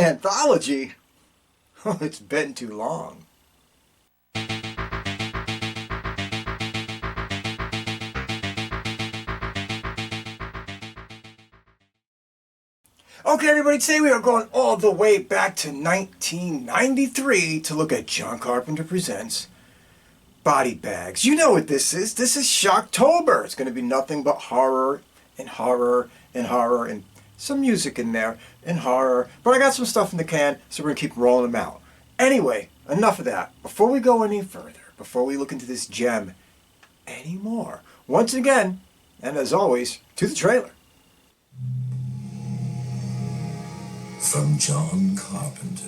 Anthology? Oh, it's been too long. Okay, everybody, today we are going all the way back to 1993 to look at John Carpenter Presents Body Bags. You know what this is. This is Shocktober. It's going to be nothing but horror and horror and horror and some music in there and horror. But I got some stuff in the can, so we're going to keep rolling them out. Anyway, enough of that. Before we go any further, before we look into this gem anymore, once again, and as always, to the trailer. From John Carpenter.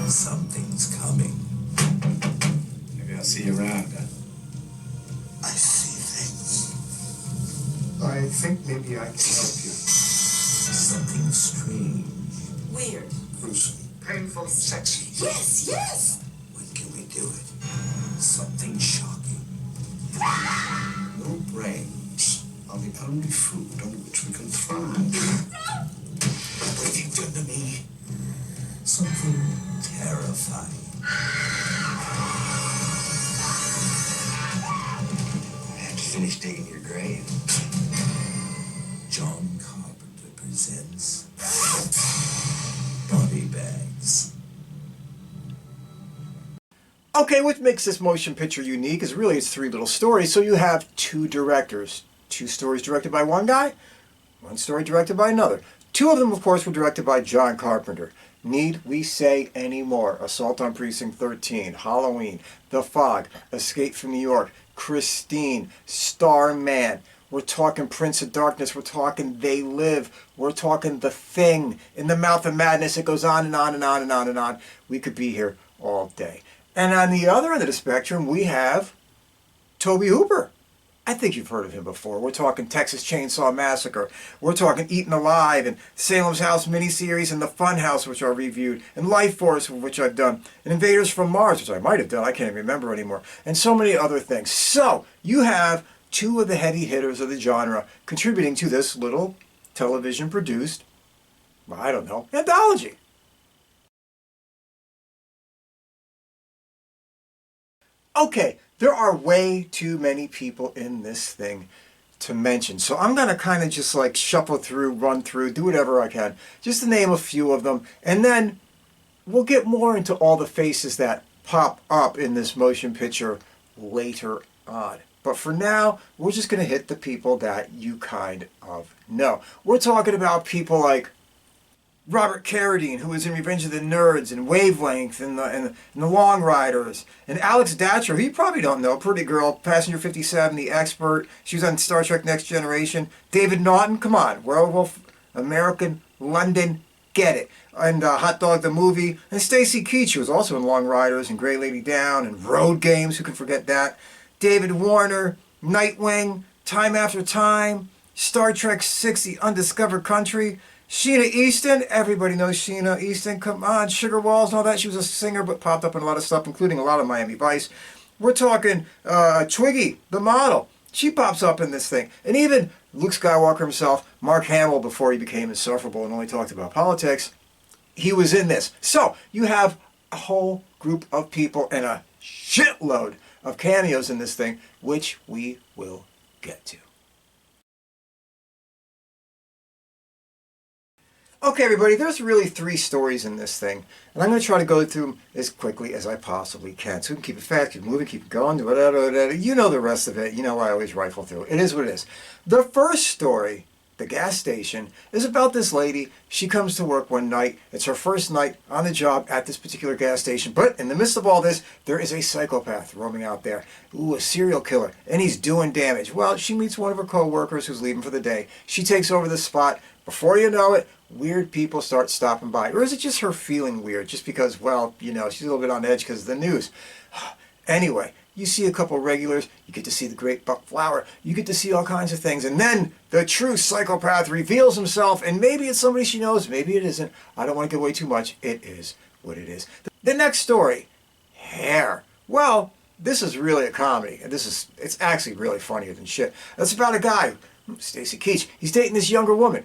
Something's coming. Maybe I'll see you around. I see things. I think maybe I can help you. Something strange. Weird. Gruesome. Painful. Sexy. Yes, yes! When can we do it? Something shocking. No brains are the only food on which we can thrive. What have you done to me? Something terrifying. I have to finish digging your grave. John Carpenter presents Body Bags. Okay, what makes this motion picture unique is really it's three little stories. So you have two directors. Two stories directed by one guy, one story directed by another. Two of them, of course, were directed by John Carpenter. Need we say any more? Assault on Precinct 13, Halloween, The Fog, Escape from New York, Christine, Starman. We're talking Prince of Darkness. We're talking They Live. We're talking The Thing. In the Mouth of Madness. It goes on and on and on and on and on. We could be here all day. And on the other end of the spectrum, we have Tobe Hooper. I think you've heard of him before. We're talking Texas Chainsaw Massacre. We're talking Eaten Alive and Salem's House miniseries and The Funhouse, which I reviewed, and Life Force, which I've done, and Invaders from Mars, which I might have done. I can't even remember anymore, and so many other things. So you have two of the heavy hitters of the genre contributing to this little television-produced, well, I don't know, anthology. Okay, there are way too many people in this thing to mention. So I'm going to kind of just like shuffle through, run through, do whatever I can, just to name a few of them. And then we'll get more into all the faces that pop up in this motion picture later on. But for now, we're just going to hit the people that you kind of know. We're talking about people like Robert Carradine, who was in Revenge of the Nerds and Wavelength and the Long Riders, and Alex Datcher, who you probably don't know, pretty girl, Passenger 57, The Expert. She was on Star Trek Next Generation. David Naughton, come on, Werewolf, American, London, get it. And Hot Dog the Movie. And Stacy Keach, who was also in Long Riders and Grey Lady Down and Road Games, who can forget that. David Warner, Nightwing, Time After Time, Star Trek VI, The Undiscovered Country. Sheena Easton, everybody knows Sheena Easton, come on, Sugar Walls and all that. She was a singer but popped up in a lot of stuff, including a lot of Miami Vice. We're talking Twiggy, the model. She pops up in this thing. And even Luke Skywalker himself, Mark Hamill, before he became insufferable and only talked about politics, he was in this. So you have a whole group of people and a shitload of cameos in this thing, which we will get to. Okay, everybody, there's really three stories in this thing, and I'm going to try to go through them as quickly as I possibly can. So we can keep it fast, keep it moving, keep it going, you know the rest of it. You know I always rifle through. It is what it is. The first story, the gas station, is about this lady. She comes to work one night. It's her first night on the job at this particular gas station. But in the midst of all this, there is a psychopath roaming out there. Ooh, a serial killer, and he's doing damage. Well, she meets one of her co-workers who's leaving for the day. She takes over the spot. Before you know it, weird people start stopping by. Or is it just her feeling weird just because, well, you know, she's a little bit on edge because of the news? Anyway, you see a couple regulars, you get to see the great Buck Flower, you get to see all kinds of things, and then the true psychopath reveals himself, and maybe it's somebody she knows, maybe it isn't. I don't want to give away too much. It is what it is. The next story, hair. Well, this is really a comedy, and it's actually really funnier than shit. It's about a guy, Stacy Keach. He's dating this younger woman.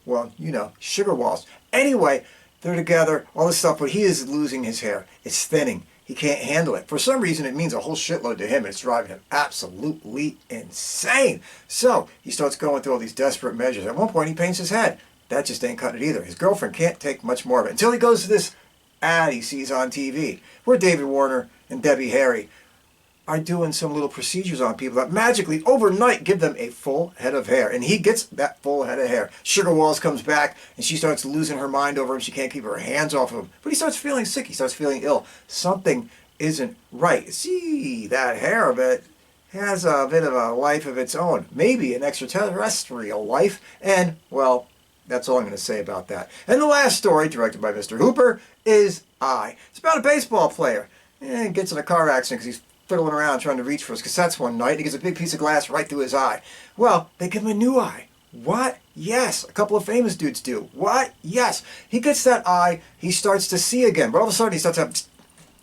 Well, you know, sugar walls. Anyway, they're together, all this stuff, but he is losing his hair. It's thinning. He can't handle it. For some reason, it means a whole shitload to him, and it's driving him absolutely insane. So he starts going through all these desperate measures. At one point, he paints his head. That just ain't cutting it either. His girlfriend can't take much more of it until he goes to this ad he sees on TV, where David Warner and Debbie Harry are doing some little procedures on people that magically overnight give them a full head of hair. And he gets that full head of hair. Sugar Walls comes back and she starts losing her mind over him. She can't keep her hands off of him. But he starts feeling sick. He starts feeling ill. Something isn't right. See, that hair of it has a bit of a life of its own. Maybe an extraterrestrial life. And, well, that's all I'm going to say about that. And the last story, directed by Mr. Hooper, is I. It's about a baseball player. He gets in a car accident because he's fiddling around trying to reach for his cassettes one night. He gets a big piece of glass right through his eye. Well, they give him a new eye. What? Yes. A couple of famous dudes do. What? Yes. He gets that eye. He starts to see again. But all of a sudden he starts to have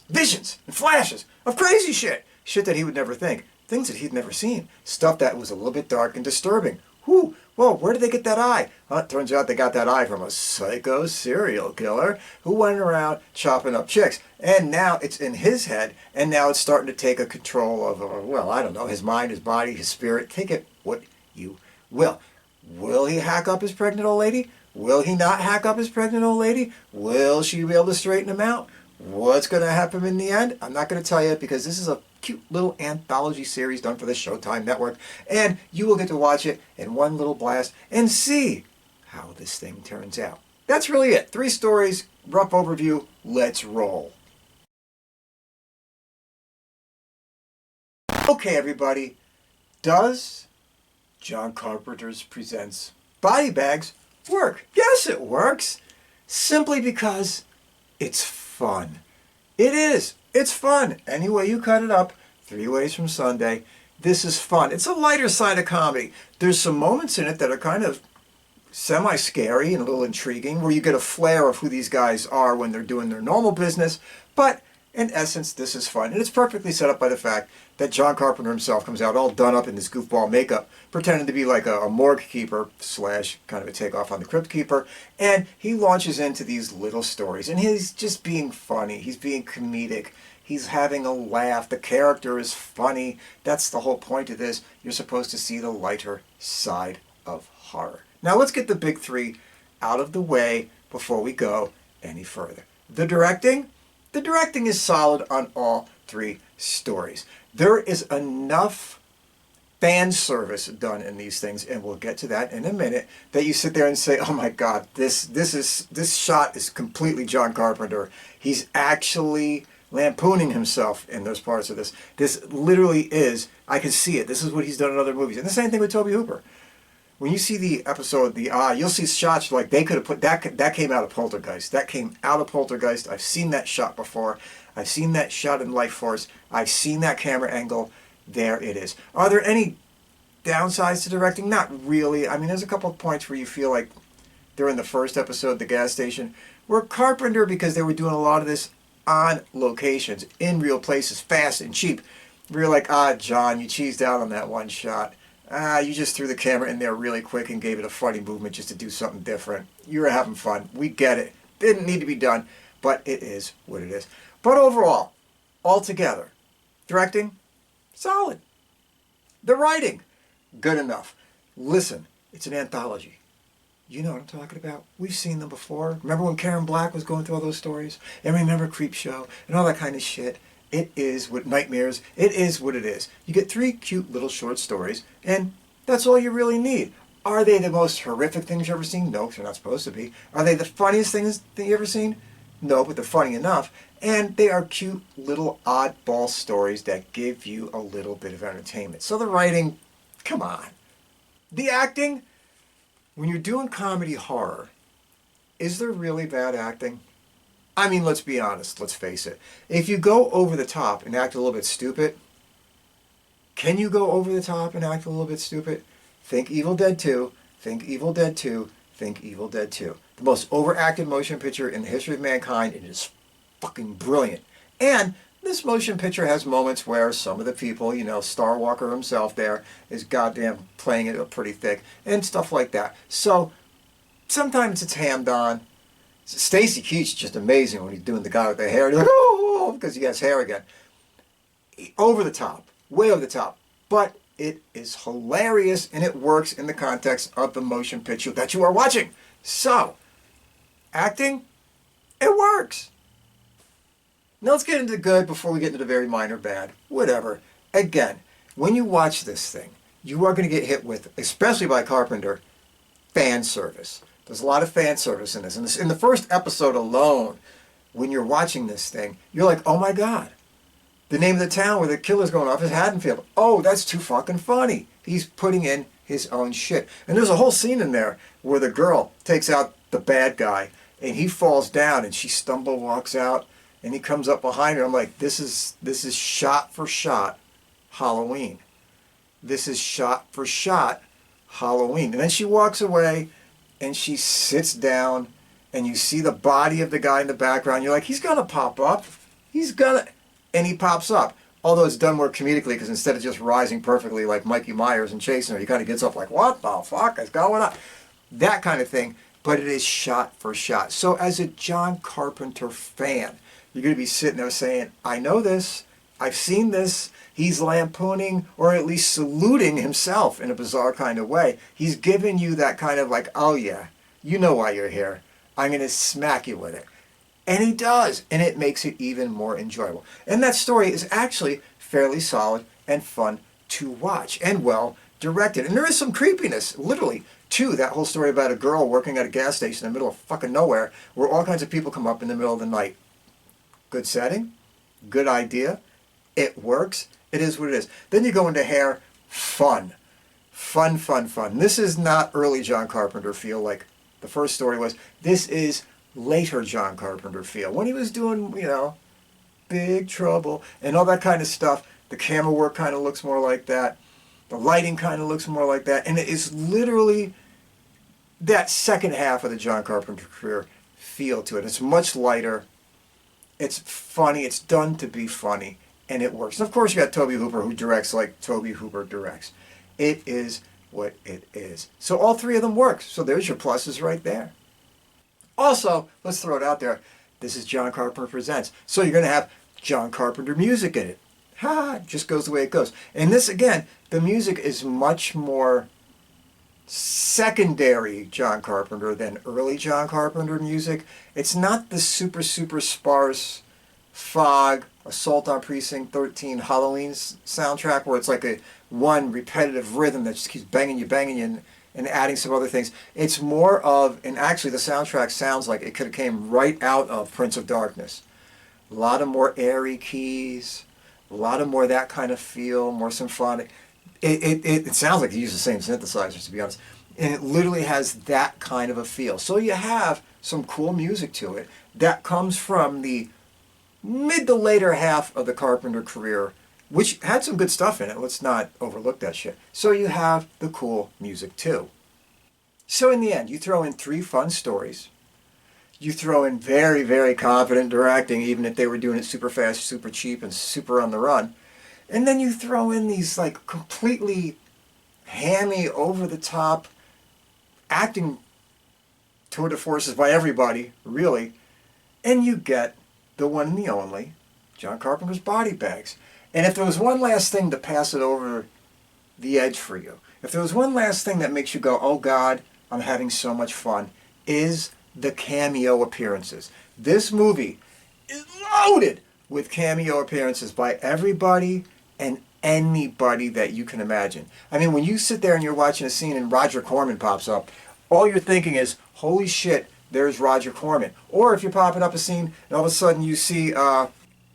visions and flashes of crazy shit. Shit that he would never think. Things that he'd never seen. Stuff that was a little bit dark and disturbing. Whew. Whoa, where did they get that eye? It turns out they got that eye from a psycho serial killer who went around chopping up chicks. And now it's in his head, and now it's starting to take a control of, well, I don't know, his mind, his body, his spirit. Take it what you will. Will he hack up his pregnant old lady? Will he not hack up his pregnant old lady? Will she be able to straighten him out? What's going to happen in the end? I'm not going to tell you because this is a cute little anthology series done for the Showtime network, and you will get to watch it in one little blast and see how this thing turns out. That's really it. 3 stories, rough overview. Let's roll. Okay, everybody. Does John Carpenter's Presents Body Bags work? Yes, it works. Simply because it's fun. It is. It's fun. Any way you cut it up, 3 ways from Sunday, this is fun. It's a lighter side of comedy. There's some moments in it that are kind of semi-scary and a little intriguing, where you get a flare of who these guys are when they're doing their normal business. But in essence, this is fun. And it's perfectly set up by the fact that John Carpenter himself comes out all done up in this goofball makeup, pretending to be like a morgue keeper / kind of a takeoff on the crypt keeper. And he launches into these little stories. And he's just being funny. He's being comedic. He's having a laugh. The character is funny. That's the whole point of this. You're supposed to see the lighter side of horror. Now let's get the big 3 out of the way before we go any further. The directing? The directing is solid on all 3 stories. There is enough fan service done in these things, and we'll get to that in a minute, that you sit there and say, oh my God, this shot is completely John Carpenter. He's actually lampooning himself in those parts of this. This literally is, I can see it. This is what he's done in other movies. And the same thing with Tobe Hooper. When you see the episode, you'll see shots like they could have put, that came out of Poltergeist. That came out of Poltergeist. I've seen that shot before. I've seen that shot in Life Force. I've seen that camera angle. There it is. Are there any downsides to directing? Not really. I mean, there's a couple of points where you feel like they're in the first episode, the gas station, where Carpenter, because they were doing a lot of this on locations, in real places, fast and cheap, we were like, John, you cheesed out on that one shot. You just threw the camera in there really quick and gave it a funny movement just to do something different. You were having fun. We get it. Didn't need to be done, but it is what it is. But overall, altogether, directing, solid. The writing, good enough. Listen, it's an anthology. You know what I'm talking about. We've seen them before. Remember when Karen Black was going through all those stories? And remember Creepshow and all that kind of shit? It is what Nightmares, it is what it is. You get 3 cute little short stories, and that's all you really need. Are they the most horrific things you've ever seen? No, they're not supposed to be. Are they the funniest things that you've ever seen? No, but they're funny enough. And they are cute little oddball stories that give you a little bit of entertainment. So the writing, come on. The acting, when you're doing comedy horror, is there really bad acting? I mean, let's be honest, let's face it. If you go over the top and act a little bit stupid, can you go over the top and act a little bit stupid? Think Evil Dead 2, think Evil Dead 2, think Evil Dead 2. The most overacted motion picture in the history of mankind, and it is fucking brilliant. And This motion picture has moments where some of the people, Star Walker himself there is goddamn playing it pretty thick and stuff like that. So sometimes it's hammed on. Stacy Keach is just amazing when he's doing the guy with the hair. You're like, oh, because he has hair again. Over the top, way over the top. But it is hilarious and it works in the context of the motion picture that you are watching. So, acting, it works. Now let's get into the good before we get into the very minor bad. Whatever. Again, when you watch this thing, you are going to get hit with, especially by Carpenter, fan service. There's a lot of fan service in this. And in the first episode alone, when you're watching this thing, you're like, oh my God. The name of the town where the killer's going off is Haddonfield. Oh, that's too fucking funny. He's putting in his own shit. And there's a whole scene in there where the girl takes out the bad guy and he falls down and she walks out. And he comes up behind her. I'm like, this is shot for shot Halloween. This is shot for shot Halloween. And then she walks away and she sits down and you see the body of the guy in the background. You're like, he's going to pop up. And he pops up. Although it's done more comedically because instead of just rising perfectly like Mikey Myers and chasing her, he kind of gets up like, what the fuck is going on? That kind of thing. But it is shot for shot. So as a John Carpenter fan, you're going to be sitting there saying, I know this, I've seen this, he's lampooning or at least saluting himself in a bizarre kind of way. He's giving you that kind of like, oh yeah, you know why you're here. I'm going to smack you with it. And he does, and it makes it even more enjoyable. And that story is actually fairly solid and fun to watch and well directed. And there is some creepiness, literally, to that whole story about a girl working at a gas station in the middle of fucking nowhere where all kinds of people come up in the middle of the night. Good setting, good idea, it works, it is what it is. Then you go into hair, fun. Fun, fun, fun. This is not early John Carpenter feel like the first story was. This is later John Carpenter feel. When he was doing, Big Trouble and all that kind of stuff, the camera work kind of looks more like that. The lighting kind of looks more like that. And it is literally that second half of the John Carpenter career feel to it. It's much lighter. It's funny. It's done to be funny. And it works. And of course, you got Tobe Hooper who directs like Tobe Hooper directs. It is what it is. So all three of them work. So there's your pluses right there. Also, let's throw it out there. This is John Carpenter Presents. So you're going to have John Carpenter music in it. It just goes the way it goes. And this, again, the music is much more secondary John Carpenter than early John Carpenter music. It's not the super, super sparse Fog, Assault on Precinct 13 Halloween soundtrack where it's like a one repetitive rhythm that just keeps banging you, and adding some other things. It's more of, and actually the soundtrack sounds like it could have came right out of Prince of Darkness. A lot of more airy keys, a lot of more that kind of feel, more symphonic. It sounds like he used the same synthesizers, to be honest. And it literally has that kind of a feel. So you have some cool music to it that comes from the mid to later half of the Carpenter career, which had some good stuff in it. Let's not overlook that shit. So you have the cool music too. So in the end, you throw in 3 fun stories. You throw in very, very confident directing, even if they were doing it super fast, super cheap, and super on the run. And then you throw in these like completely hammy, over-the-top acting tour de forces by everybody, really. And you get the one and the only John Carpenter's Body Bags. And if there was one last thing to pass it over the edge for you, if there was one last thing that makes you go, oh God, I'm having so much fun, is the cameo appearances. This movie is loaded with cameo appearances by everybody and anybody that you can imagine. I mean, when you sit there and you're watching a scene and Roger Corman pops up, all you're thinking is, holy shit, there's Roger Corman. Or if you're popping up a scene and all of a sudden you see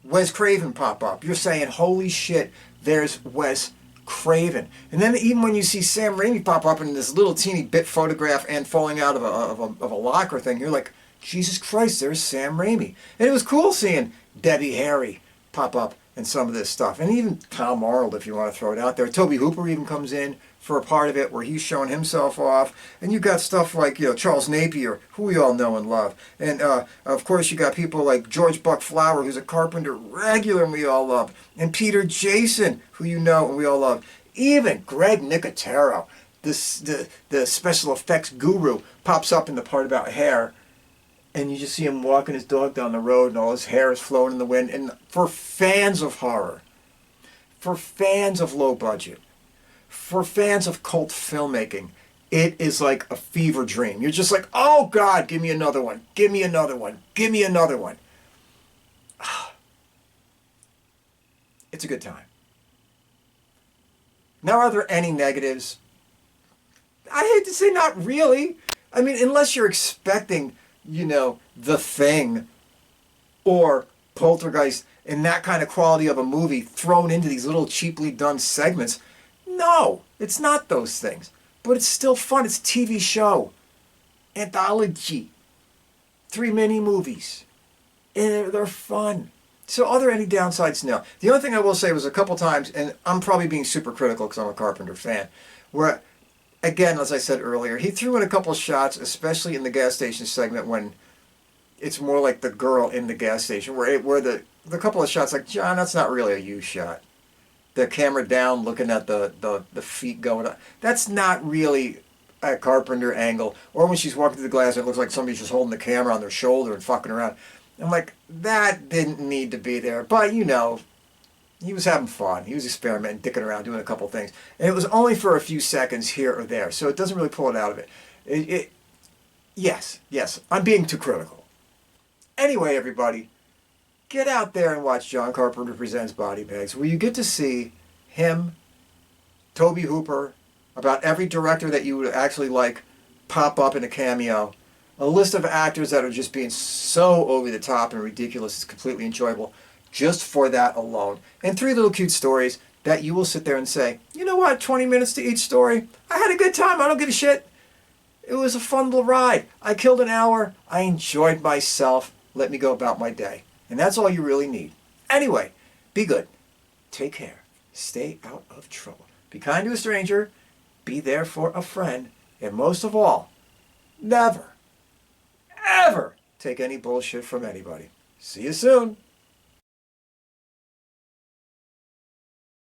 Wes Craven pop up, you're saying, holy shit, there's Wes Craven. And then even when you see Sam Raimi pop up in this little teeny bit photograph and falling out of a locker thing, you're like, Jesus Christ, there's Sam Raimi. And it was cool seeing Debbie Harry pop up and some of this stuff. And even Tom Arnold, if you want to throw it out there. Tobe Hooper even comes in for a part of it where he's showing himself off. And you got stuff like, Charles Napier, who we all know and love. And, of course, you got people like George Buck Flower, who's a Carpenter regular and we all love. And Peter Jason, who you know and we all love. Even Greg Nicotero, the special effects guru, pops up in the part about hair. And you just see him walking his dog down the road and all his hair is flowing in the wind. And for fans of horror, for fans of low budget, for fans of cult filmmaking, it is like a fever dream. You're just like, oh God, give me another one. Give me another one. Give me another one. It's a good time. Now, are there any negatives? I hate to say not really. I mean, unless you're expecting, The Thing or Poltergeist and that kind of quality of a movie thrown into these little cheaply done segments. No, it's not those things. But it's still fun. It's a TV show. Anthology. 3 mini movies. And they're fun. So are there any downsides? No. The only thing I will say was a couple times, and I'm probably being super critical because I'm a Carpenter fan, where, again, as I said earlier, he threw in a couple shots, especially in the gas station segment when it's more like the girl in the gas station, where the couple of shots, like, John, that's not really a you shot. The camera down, looking at the feet going up. That's not really a Carpenter angle. Or when she's walking through the glass, it looks like somebody's just holding the camera on their shoulder and fucking around. I'm like, that didn't need to be there. But, he was having fun. He was experimenting, dicking around, doing a couple things. And it was only for a few seconds here or there. So it doesn't really pull it out of it. Yes, I'm being too critical. Anyway, everybody, get out there and watch John Carpenter Presents Body Bags, where you get to see him, Tobe Hooper, about every director that you would actually like pop up in a cameo. A list of actors that are just being so over the top and ridiculous is completely enjoyable just for that alone. And 3 little cute stories that you will sit there and say, you know what, 20 minutes to each story? I had a good time. I don't give a shit. It was a fun little ride. I killed an hour. I enjoyed myself. Let me go about my day. And that's all you really need. Anyway, be good. Take care. Stay out of trouble. Be kind to a stranger. Be there for a friend. And most of all, never, ever take any bullshit from anybody. See you soon.